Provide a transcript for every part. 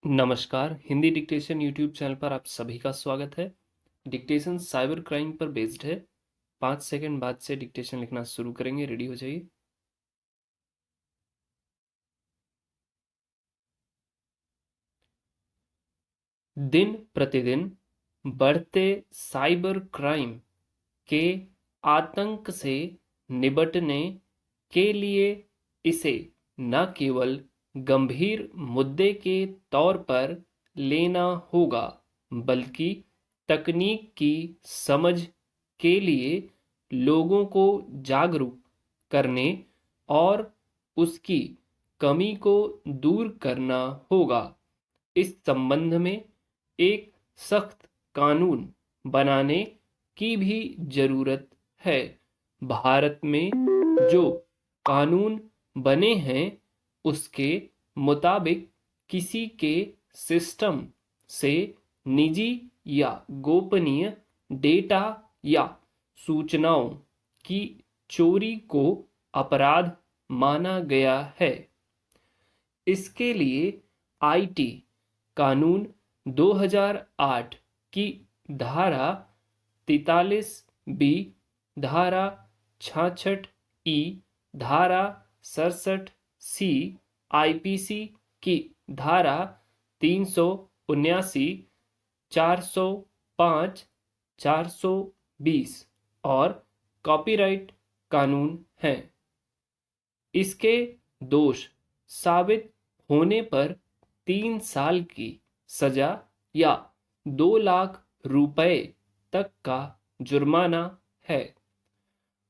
नमस्कार, Hindi dictation YouTube channel पर आप सभी का स्वागत है। डिक्टेशन साइबर क्राइम पर बेस्ड है। 5 सेकंड बाद से डिक्टेशन लिखना शुरू करेंगे। रेडी हो जाइए। दिन प्रतिदिन बढ़ते साइबर क्राइम के आतंक से निपटने के लिए इसे न केवल गंभीर मुद्दे के तौर पर लेना होगा, बल्कि तकनीक की समझ के लिए लोगों को जागरूक करने और उसकी कमी को दूर करना होगा। इस संबंध में एक सख्त कानून बनाने की भी जरूरत है। भारत में जो कानून बने हैं उसके मुताबिक किसी के सिस्टम से निजी या गोपनीय डेटा या सूचनाओं की चोरी को अपराध माना गया है। इसके लिए आईटी कानून 2008 की धारा 43 बी, धारा 66 ई, धारा 67 सी, आईपीसी की धारा 379, 405, 420 और कॉपीराइट कानून हैं। इसके दोष साबित होने पर 3 साल की सजा या 2 लाख रुपए तक का जुर्माना है।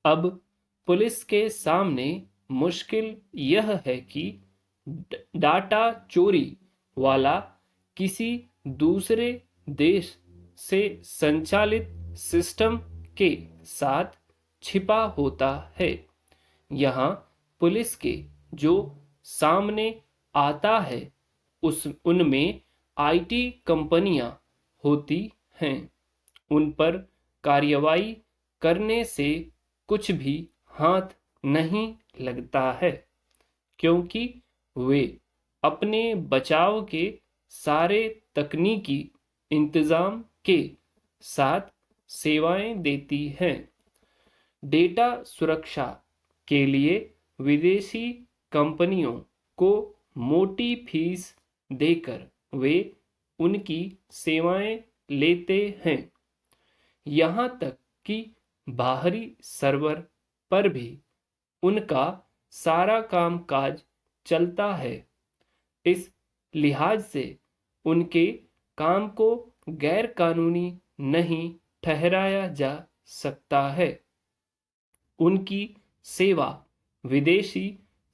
अब पुलिस के सामने मुश्किल यह है कि डाटा चोरी वाला किसी दूसरे देश से संचालित सिस्टम के साथ छिपा होता है। यहाँ पुलिस के जो सामने आता है उनमें आईटी कंपनियां होती हैं। उन पर कार्रवाई करने से कुछ भी हाथ नहीं लगता है, क्योंकि वे अपने बचाव के सारे तकनीकी इंतजाम के साथ सेवाएं देती हैं। डेटा सुरक्षा के लिए विदेशी कंपनियों को मोटी फीस देकर वे उनकी सेवाएं लेते हैं। यहाँ तक कि बाहरी सर्वर पर भी उनका सारा कामकाज चलता है। इस लिहाज से उनके काम को गैर कानूनी नहीं ठहराया जा सकता है। उनकी सेवा विदेशी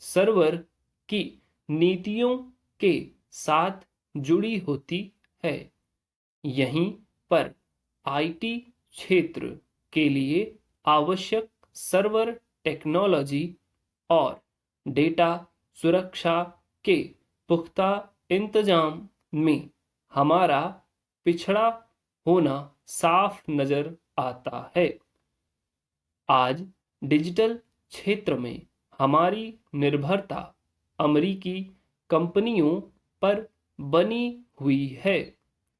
सर्वर की नीतियों के साथ जुड़ी होती है। यहीं पर आईटी क्षेत्र के लिए आवश्यक सर्वर टेक्नोलॉजी और डेटा सुरक्षा के पुख्ता इंतजाम में हमारा पिछड़ा होना साफ नजर आता है। आज डिजिटल क्षेत्र में हमारी निर्भरता अमेरिकी कंपनियों पर बनी हुई है।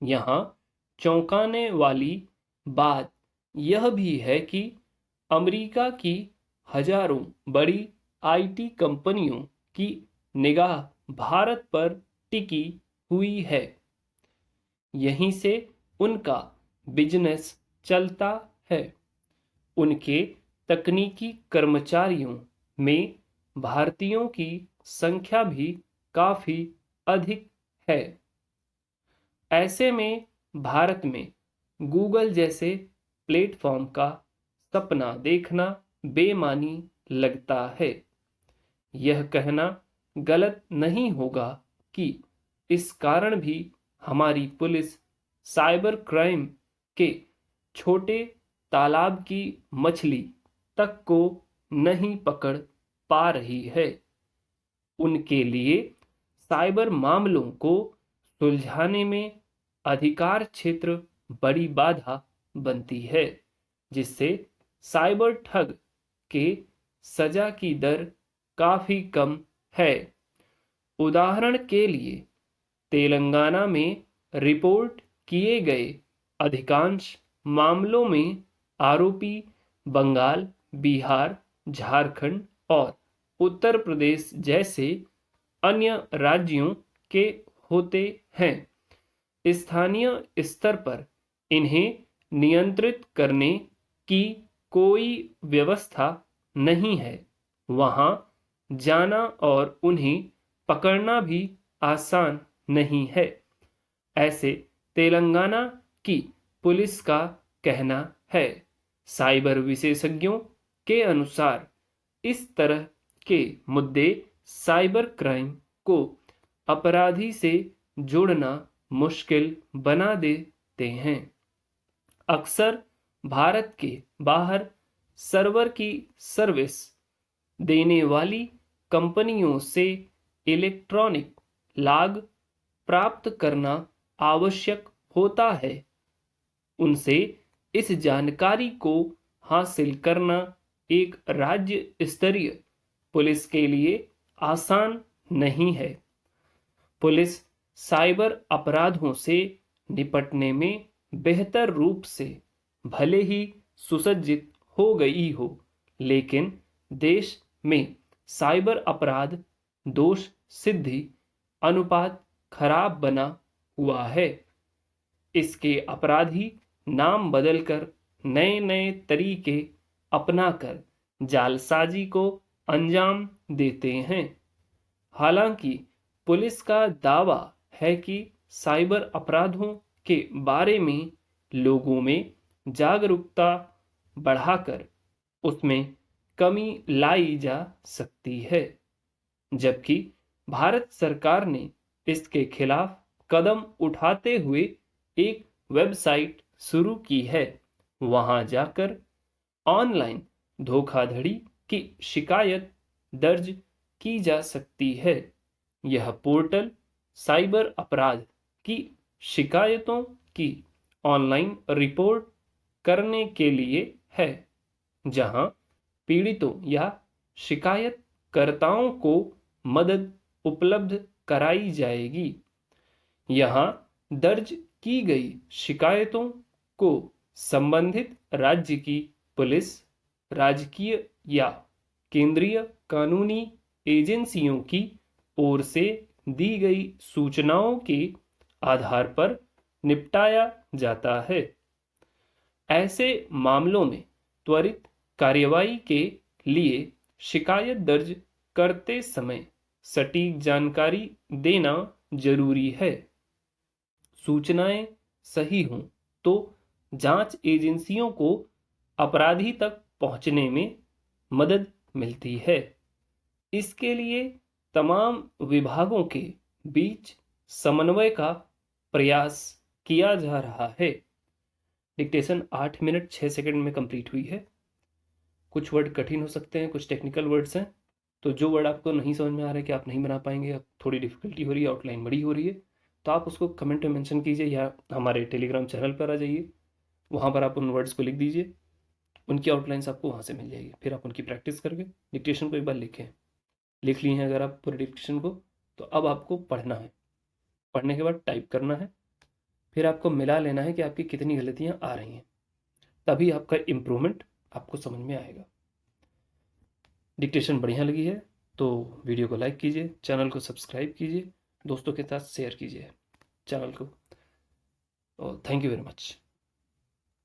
यहाँ चौंकाने वाली बात यह भी है कि अमेरिका की हजारों बड़ी आईटी कंपनियों की निगाह भारत पर टिकी हुई है। यहीं से उनका बिजनेस चलता है। उनके तकनीकी कर्मचारियों में भारतीयों की संख्या भी काफी अधिक है। ऐसे में भारत में गूगल जैसे प्लेटफॉर्म का सपना देखना बेमानी लगता है। यह कहना गलत नहीं होगा कि इस कारण भी हमारी पुलिस साइबर क्राइम के छोटे तालाब की मछली तक को नहीं पकड़ पा रही है। उनके लिए साइबर मामलों को सुलझाने में अधिकार क्षेत्र बड़ी बाधा बनती है, जिससे साइबर ठग के सजा की दर काफी कम है। उदाहरण के लिए तेलंगाना में रिपोर्ट किए गए अधिकांश मामलों में आरोपी बंगाल, बिहार, झारखंड और उत्तर प्रदेश जैसे अन्य राज्यों के होते हैं। स्थानीय स्तर पर इन्हें नियंत्रित करने की कोई व्यवस्था नहीं है। वहां जाना और उन्हें पकड़ना भी आसान नहीं है, ऐसे तेलंगाना की पुलिस का कहना है। साइबर विशेषज्ञों के अनुसार इस तरह के मुद्दे साइबर क्राइम को अपराधी से जोड़ना मुश्किल बना देते हैं। अक्सर भारत के बाहर सर्वर की सर्विस देने वाली कंपनियों से इलेक्ट्रॉनिक लॉग प्राप्त करना आवश्यक होता है। उनसे इस जानकारी को हासिल करना एक राज्य स्तरीय पुलिस के लिए आसान नहीं है। पुलिस साइबर अपराधों से निपटने में बेहतर रूप से भले ही सुसज्जित हो गई हो, लेकिन देश में साइबर अपराध दोष सिद्धि अनुपात खराब बना हुआ है। इसके अपराधी नाम बदलकर नए नए तरीके अपनाकर जालसाजी को अंजाम देते हैं। हालांकि पुलिस का दावा है कि साइबर अपराधों के बारे में लोगों में जागरूकता बढ़ाकर उसमें कमी लाई जा सकती है, जबकि भारत सरकार ने इसके खिलाफ कदम उठाते हुए एक वेबसाइट शुरू की है। वहां जाकर ऑनलाइन धोखाधड़ी की शिकायत दर्ज की जा सकती है। यह पोर्टल साइबर अपराध की शिकायतों की ऑनलाइन रिपोर्ट करने के लिए है, जहां पीड़ितों या शिकायतकर्ताओं को मदद उपलब्ध कराई जाएगी। यहां दर्ज की गई शिकायतों को संबंधित राज्य की पुलिस, राजकीय या केंद्रीय कानूनी एजेंसियों की ओर से दी गई सूचनाओं के आधार पर निपटाया जाता है। ऐसे मामलों में त्वरित कार्रवाई के लिए शिकायत दर्ज करते समय सटीक जानकारी देना जरूरी है। सूचनाएं सही हों तो जांच एजेंसियों को अपराधी तक पहुंचने में मदद मिलती है। इसके लिए तमाम विभागों के बीच समन्वय का प्रयास किया जा रहा है। डिक्टेशन 8 मिनट 6 सेकंड में कंप्लीट हुई है। कुछ वर्ड कठिन हो सकते हैं, कुछ टेक्निकल वर्ड्स हैं, तो जो वर्ड आपको नहीं समझ में आ रहा है कि आप नहीं बना पाएंगे, आप थोड़ी डिफिकल्टी हो रही है, आउटलाइन बड़ी हो रही है, तो आप उसको कमेंट में मेंशन कीजिए या हमारे टेलीग्राम चैनल पर आ जाइए। वहाँ पर आप उन वर्ड्स को लिख दीजिए, उनकी आउटलाइंस आपको वहाँ से मिल जाएगी। फिर आप उनकी प्रैक्टिस करके डिक्टेशन को एक बार लिखें। लिख लिए हैं अगर आप पूरे डिक्टेशन को, तो अब आपको पढ़ना है। पढ़ने के बाद टाइप करना है, फिर आपको मिला लेना है कि आपकी कितनी गलतियाँ आ रही हैं, तभी आपका इम्प्रूवमेंट आपको समझ में आएगा। डिक्टेशन बढ़िया लगी है तो वीडियो को लाइक कीजिए, चैनल को सब्सक्राइब कीजिए, दोस्तों के साथ शेयर कीजिए चैनल को। और थैंक यू वेरी मच।